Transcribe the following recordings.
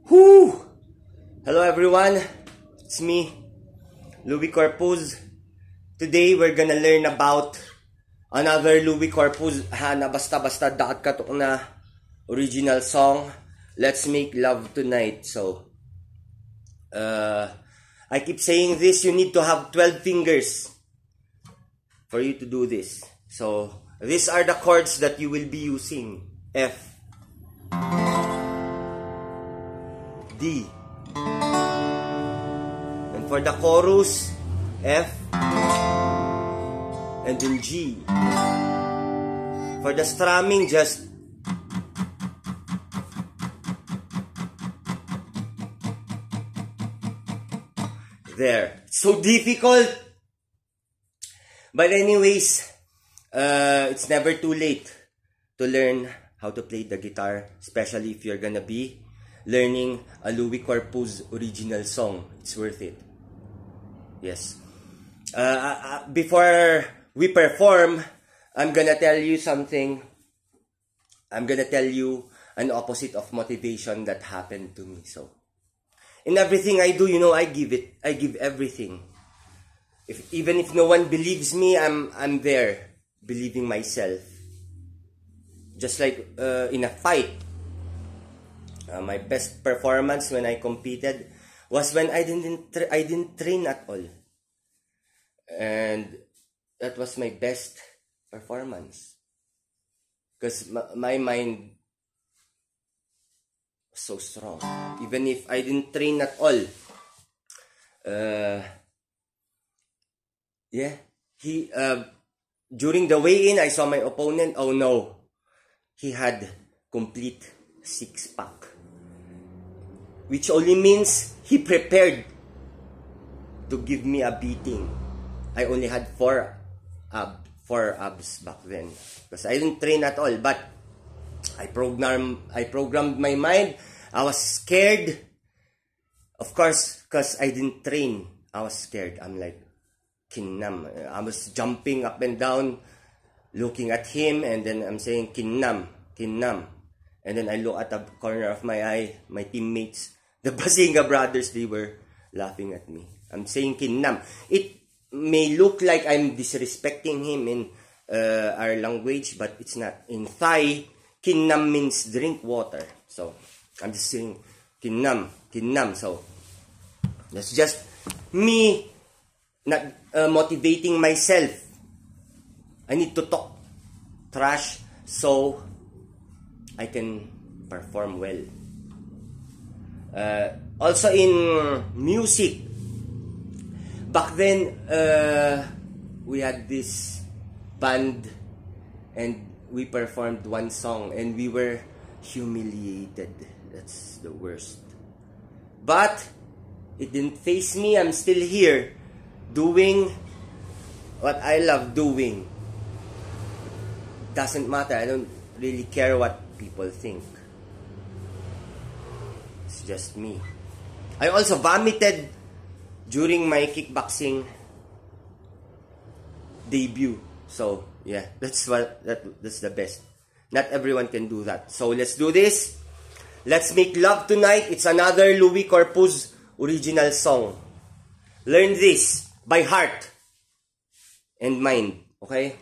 Whoo! Hello everyone, it's me, Louis Corpuz. Today we're gonna learn about another Louis Corpuz na basta-basta katok na original song, Let's Make Love Tonight. So, I keep saying this, you need to have 12 fingers for you to do this. So, these are the chords that you will be using. F, D, and for the chorus, F, and then G. For the strumming, just there. So difficult, but anyways, it's never too late to learn how to play the guitar, especially if you're gonna be learning a Louis Corpuz original song. It's worth it. Yes. Before we perform, I'm gonna tell you something. I'm gonna tell you an opposite of motivation that happened to me. So, in everything I do, you know, I give everything. Even if no one believes me, I'm there, believing myself. Just like in a fight, my best performance when I competed was when I didn't train at all, and that was my best performance because my mind was so strong. Even if I didn't train at all, during the weigh-in, I saw my opponent. Oh no, he had complete six-pack, which only means he prepared to give me a beating. I only had four abs back then because I didn't train at all. But I programmed my mind. I was scared, of course, because I didn't train. I was scared. I'm like Kinnam. I was jumping up and down, looking at him, and then I'm saying Kinnam, Kinnam. And then I look at the corner of my eye, my teammates, the Basinga brothers, they were laughing at me. I'm saying Kinnam. It may look like I'm disrespecting him in our language, but it's not. In Thai, Kinnam means drink water. So, I'm just saying Kinnam, Kinnam. So, that's just me not motivating myself. I need to talk trash so I can perform well. Also in music, back then we had this band and we performed one song and we were humiliated. That's the worst. But it didn't faze me. I'm still here doing what I love doing. Doesn't matter. I don't really care what people think. It's just me. I also vomited during my kickboxing debut. So yeah, that's the best. Not everyone can do that. So let's do this. Let's Make Love Tonight. It's another Louis Corpuz original song. Learn this by heart and mind. Okay?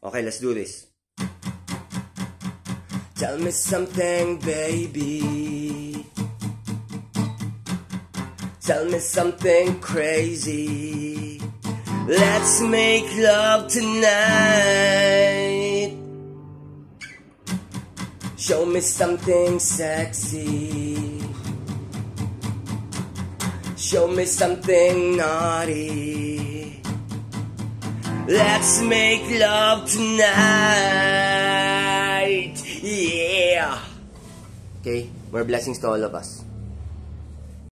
Okay, let's do this. Tell me something, baby. Tell me something crazy. Let's make love tonight. Show me something sexy. Show me something naughty. Let's make love tonight. Yeah. Okay, more blessings to all of us.